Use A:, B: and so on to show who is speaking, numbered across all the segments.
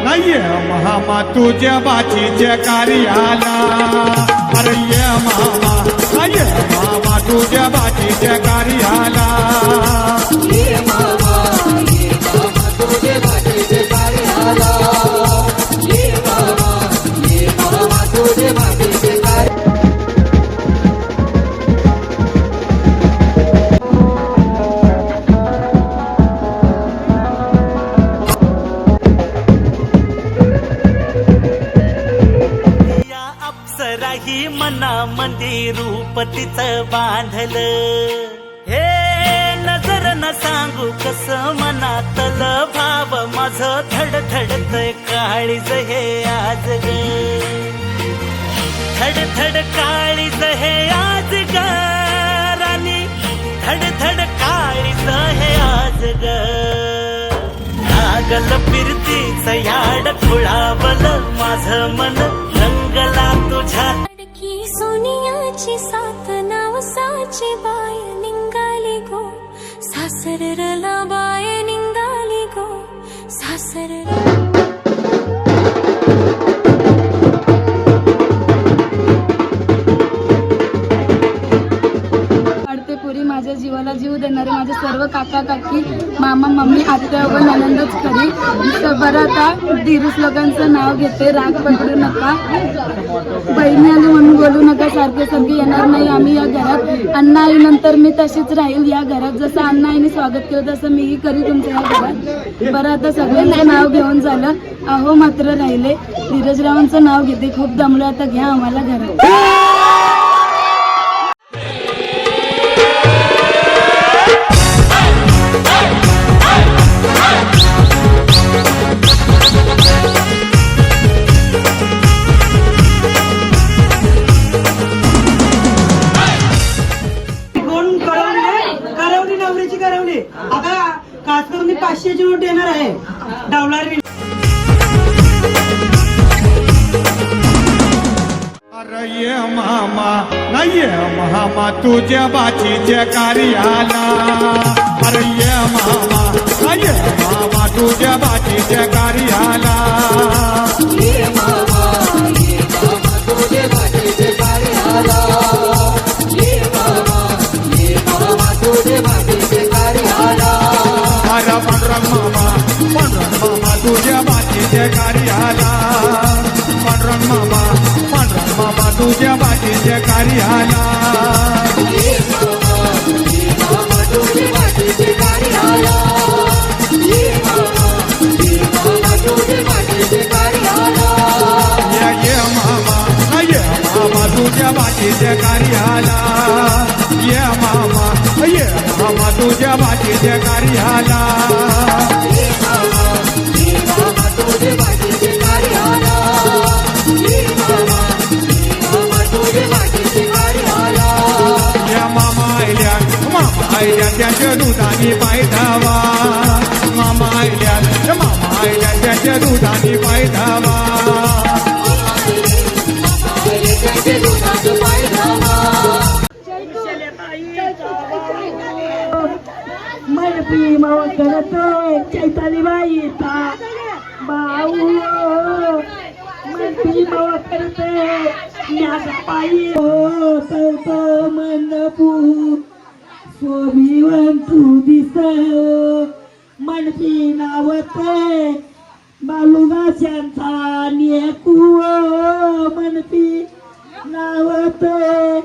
A: ये मामा तुझ्या बाचीच्या कार्याला अरे ये मामा तुझ्या बाचीच्या कार्याला
B: ये मामा तुझे बाचीचे कार्याला ये मामा तुझे बाचीचे कार्य
C: ही मनामंदी रूप तिचं बांधलं हे नजर न सांगू कस मनातल भाव माझं धडधडतय काळीज हे आज ग धडधड काळीज हे आज ग राणी धडधड काळीज हे आज ग लागल फिरतीच याड खुळावलं माझं मन रंगला तुझ्या
D: सोनियाची साथ नावसाची बाय निघाली गो सासरला बाय निघाली गो सासर
E: माझ्या जीवाला जीव देणारे माझे सर्व काका काकी मामा मम्मी आत्या व ननंदच खरी बरं आता धीरूस लोकांचं नाव घेते राग पकडू नका बहिणी आली म्हणून बोलू नका सारखे सारखे येणार नाही आम्ही या घरात अण्णा आईनंतर मी तशीच राहील या घरात जसं अण्णा आईने स्वागत केलं तसं मीही करी तुमच्या या घरात बरं आता सगळ्यांचं नाव घेऊन झालं अहो मात्र राहिले धीरजरावांचं नाव घेते खूप दमलं आता घ्या आम्हाला घरात
F: आता खास करून 500ची नोट येणार आहे डावलारी
A: अरे ये मामा तुझ्या बाचीच्या कार्याला अरे ये मामा तुझ्या बाचीच्या कार्याला
B: ये मामा तुझे बाचीचे कार्याला ये मामा तुझे बाचीचे कार्याला
A: अरे पांडुरंग मामा तुझ्या बाचीच्या कार्याला पांडुरंग मामा तुझ्या बाचीच्या कार्याला
B: ये मामा तुझे बाचीचे कार्याला ये मामा तुझे बाचीचे कार्याला
A: ये मामा तुझ्या बाचीच्या कार्याला ये मामा तुझ्या बाचीच्या कार्याला
B: ये मामा तुझे बाचीचे कार्याला ये मामा तुझे बाचीचे कार्याला
A: या मामा आयल्या त्याच्या दुधाने पाय धावा मामा आयल्या त्याच्या दुधाने पाय धावा
B: त्याचे दुधाचं पाय धावा
F: मनपी मावा करतोय चैताली बाईचा बाऊ मनपी मावा करतोय माझा पायी हो करतो मनपू सोभिवंतू दिस मनपी नावते बालुगाशांचा नेकू मनपी नावते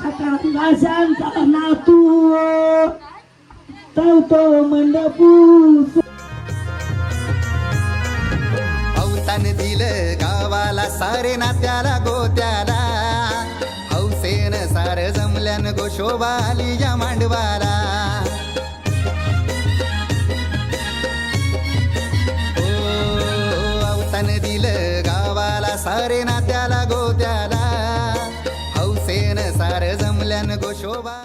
F: सकाळाशांचा नातू तो मंडपू
G: हौसान दिलं गावाला सारे नात्याला गोत्याला हौसेन सार जमल्यान गोशोबा आली या मांडवाला हौसान दिलं गावाला सारे नात्याला गोत्याला हौसेन सार जमल्यान गोशोबा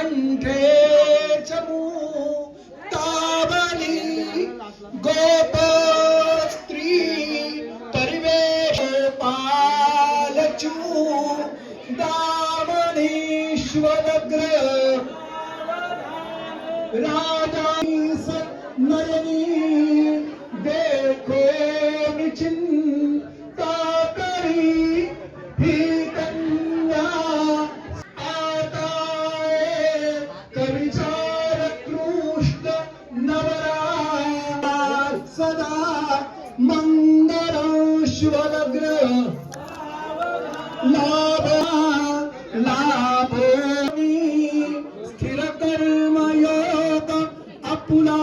F: कंठे तावली गोप स्त्री परिवेश पालचू दामणीश्वरग्र राजा नयनी देखो निचिंता करी ही कन्या आता कविचार कृष्ण नवरा सदा मंगलेश्वरग्र लाभोनी स्थिर कर्मयोग अपुला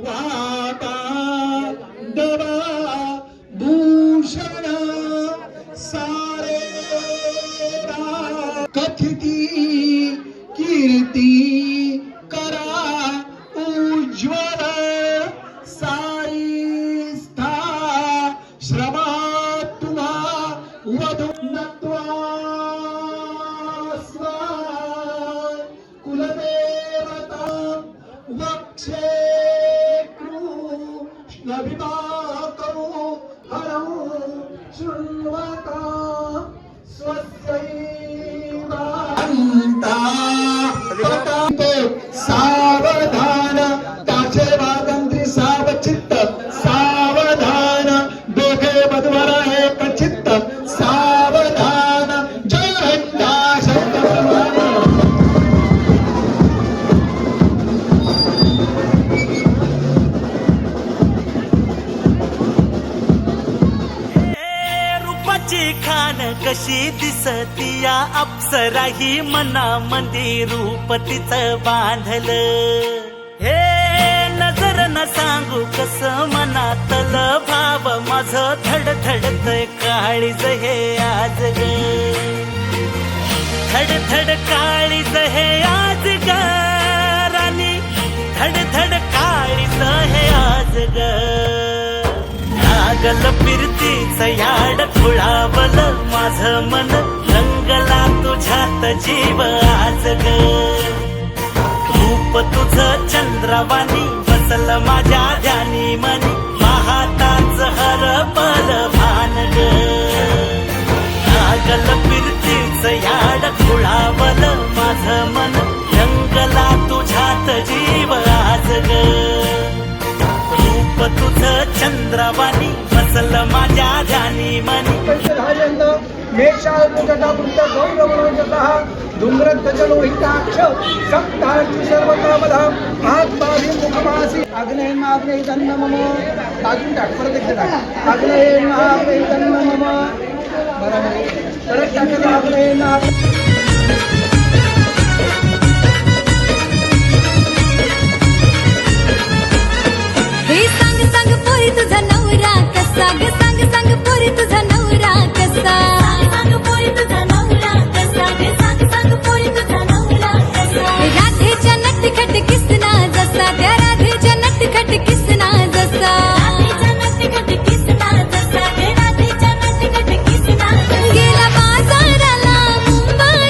F: वाता दवा भूषण सारे कथिती कीर्ती करा उज्ज्वल साई स्था श्रमा तुम्हा वधू नत्वा कुलदेवता वक्षे कृष्णविभाकौ हरौ शृण्वता स्वस्यैवान्ता पतान्तो सावधान त्याचे वागंत्री सावचित्त सावधान दोघे मधुवर एक चित्त सावधान जय हंता
C: रूपाची खान कशी दिसती या अप्सरा ही मनामध्ये रूप तिचं बांधल हे नजर न सांगू कस मनातल भाव माझ धडधडतय काळीज हे आज ग धडधड काळीज हे आज ग राणी धडधड काळीज हे आज ग लागल फिरतीच याड खुळावल माझ मन रंगला तुझ्यात जीव आज ग रूप तुझ चंद्रवाणी बसल माझ्या ध्यानी मनी पाहताच हरपल भान ग लागल फिरतीच याड खुळावल माझ मन रंगला तुझ्यात जीव आज ग रूप तुझ चंद्रवाणी बसल माझ्या ध्यानी मनी
F: धूम्रध्वजलोहिताक्ष सप्तार्ची सर्वकामदा आत्माभिमुखमासी आग्नेयमाग्नेय तन्न मम अजून टाक परत एकदा टाक आग्नेयमाग्नेय तन्न मम बरोबर परत टाकलं आग्नेयमाग्नेय
D: हे सांग सांग पोरी तुझा नवरा कसा ग सांग सांग पोरी तुझा नवरा कसा सांग पोरी तुझा नवरा कसा ग सांग पोरी तुझा नवरा कसा राधेच्या नटखट किसना जसा त्या राधेच्या नटखट किसना जसा राधेच्या नटखट किसना जसा ग राधेच्या नटखट किसना गेला बाजाराला मुंबई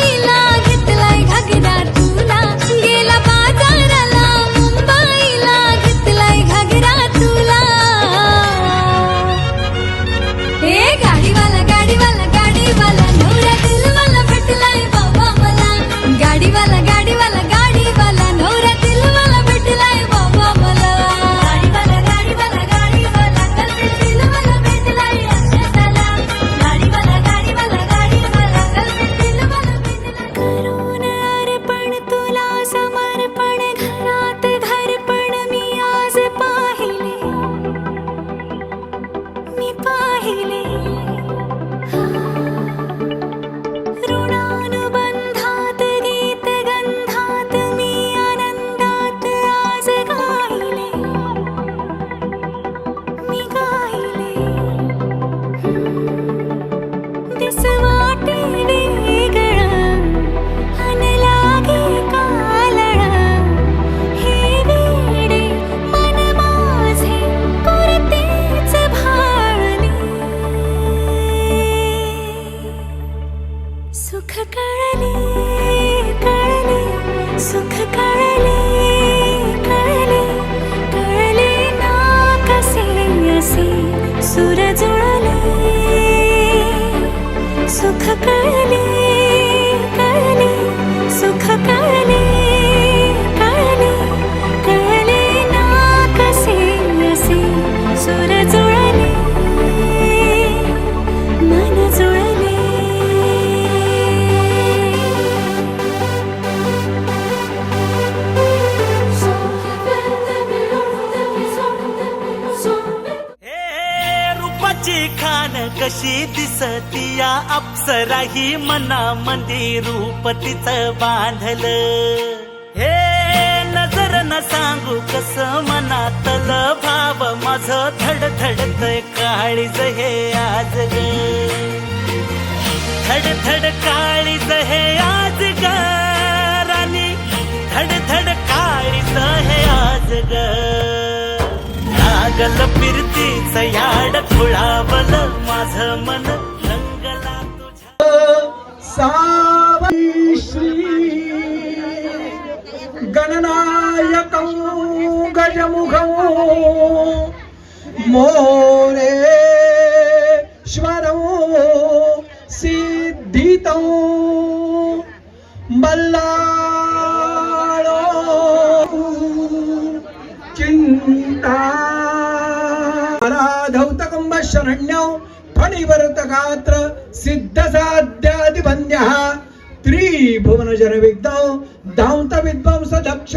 C: कशी दिसतीया अप्सरा ही मनामंदी रूप तिचं बांधलं हे नजर न सांगू कस मनातल भाव माझ धडधडतय काळीज हे आज ग धडधड काळीज हे आज ग राणी धडधड काळीज हे आज ग लागल फिरतीच याड खुळावल माझ मन रंगला तुझ्या
F: गणनायकं गजमुखं मोरेश्वरं सिद्धितं बल्लाळो चिंता धौतकंब शरण्यं फणिवर्तगात्र सिद्धसाध्यादिवन्द्यः त्रिभुवन जनविघ्नौ दांत विद्वांस दक्ष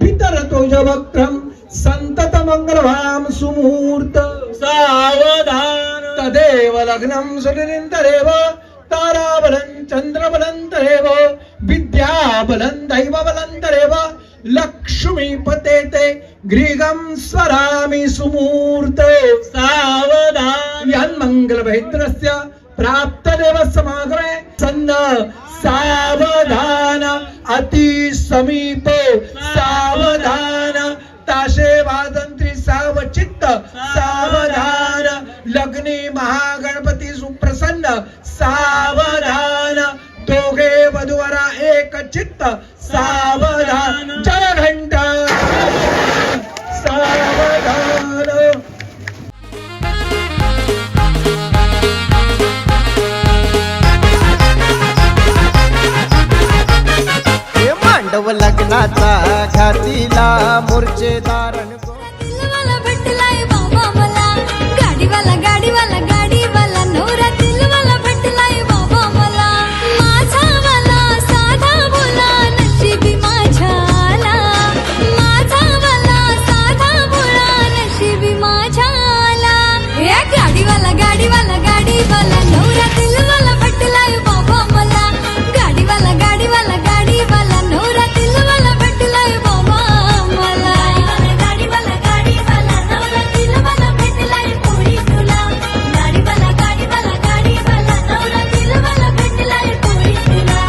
F: भितरतो जवक्त्रम संतत मंगलवाम सुमूर्त सावधान तदेव लग्नं सुनिरिंतरेव ताराबलं चंद्रबलं तरेव विद्याबलं दैवबलं तरेव लक्ष्मीपते ते ग्रीगं स्वरामि सुमूर्त सावधान यन्मङ्गलभैद्रस्य प्राप्तदेव समागमे सन्न सावधान अति समीप सावधान ताशे वादंत्री सावचित्त सावधान लग्नी महागणपती सुप्रसन्न सावधान दोघे वधूवरा एक चित्त सावधान जय घंटा सावधान
H: मांडव लग्नाचा घातीला मूर्छेदार
D: दिलवाला भेटलाय बाबा मला गाडीवाला गाडीवाला गाडीवाला नवरा दिलवाला भेटलाय बाबा मला माझा वाला साधा बोला नशिबी माझ्याला माझा वाला साधा बोला नशिबी माझ्याला या गाडीवाला गाडीवाला गाडीवाला नवरा दिलवाला भेटलाय बाबा मला गाडीवाला गाडीवाला गाडीवाला नवरा दिलवाला भेटलाय बाबा मला गाडीवाला गाडीवाला नवरा दिलवाला भेटलाय पोरी तुला गाडीवाला गाडीवाला गाडीवाला नवरा दिलवाला भेटलाय पोरी तुला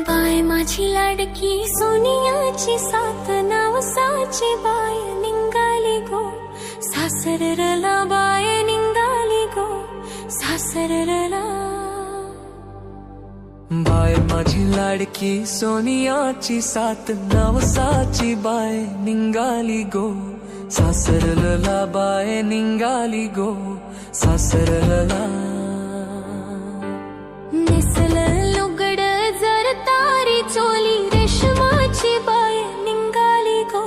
D: बाय माझी लाडकी सोनियाची साथ नावसाची बाय निघाली गो सासरला बाय निघाली गो सासरला
I: बाय माझी लाडकी सोनियाची साथ नवसाची बाय निघाली गो सासरला बाय निघाली गो सासरला
D: नेसल लुगड जर तारी चोली रेशमाची बाय निघाली गो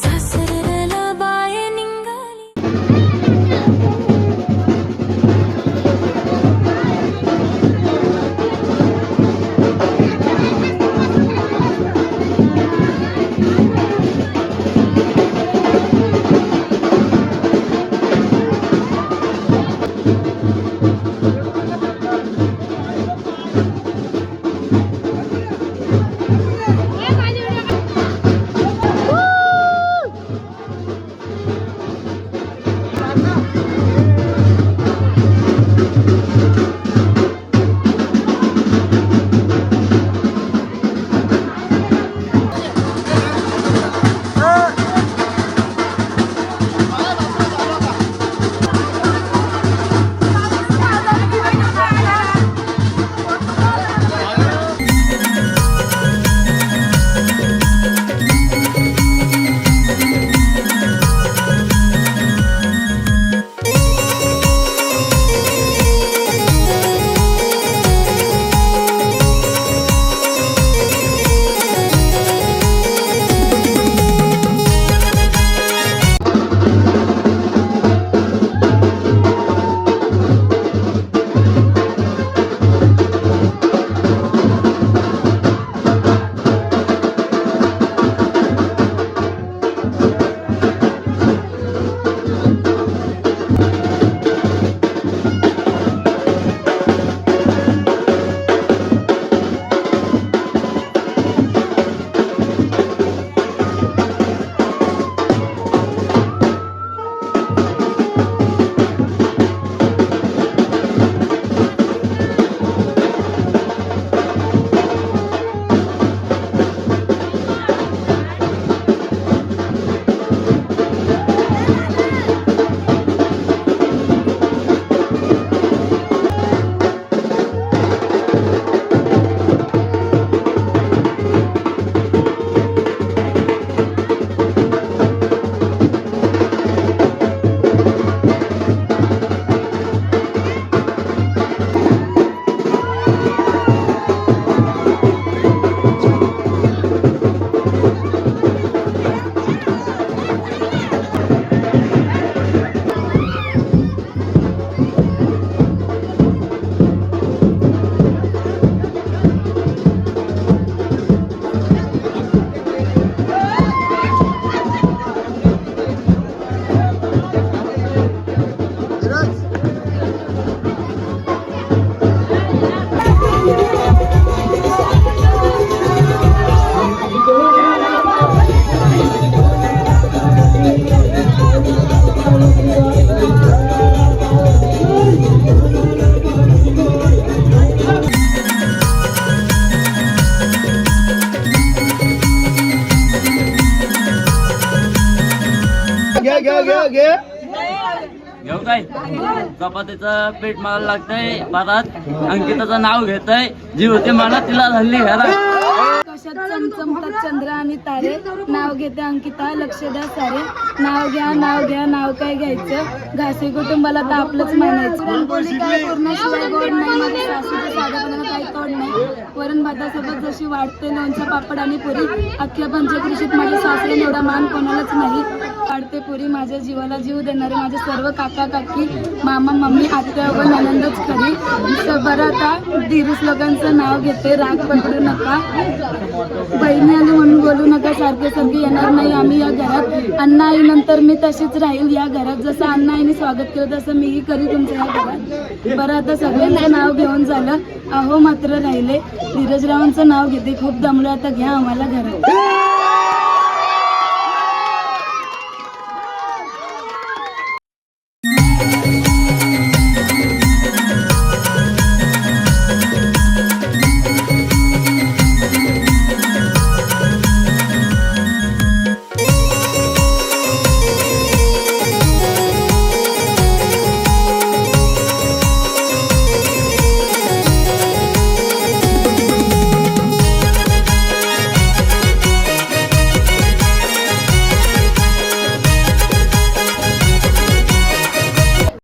D: सासरला बाय निघाली
J: घेऊ काय चपातीचं पीठ मला लागतंय परत अंकिताचं नाव घेतय जी होती मला तिला हल्ली घरा
E: कशात चमचमतात चंद्र आणि तारे नाव घेते अंकिता लक्ष द्या सारे नाव घ्या नाव काय घ्यायचं घासी कुटुंबाला तर आपलंच मानायचं बोली काय पूर्णशिवाय गोड नाही माझ्या सासूच्या साधेपणाला काही तोड नाही वरण भातासोबत जशी वाढते लोणचं पापड आणि पुरी अख्ख्या पंचकृषीत माझ्या सासरे एवढा मान कोणालाच नाही वाढते पुरी माझ्या जीवाला जीव देणारे माझे सर्व काका काकी मामा मम्मी आत्या व ननंदच खरी बरं आता धीरूस लोकांचं नाव घेते राग पकडू नका बहिणी आली म्हणून बोलू नका सारखे येणार नाही आम्ही या घरात अण्णा आई नंतर मी तशीच राहील या घरात जसं अण्णा आईने स्वागत केलं तसं मीही करी तुमच्या या घरात बरं आता सगळ्यांचं नाव घेऊन झालं अहो मात्र राहिले धीरजरावांचं नाव घेते खूप दमलं आता घ्या आम्हाला घरात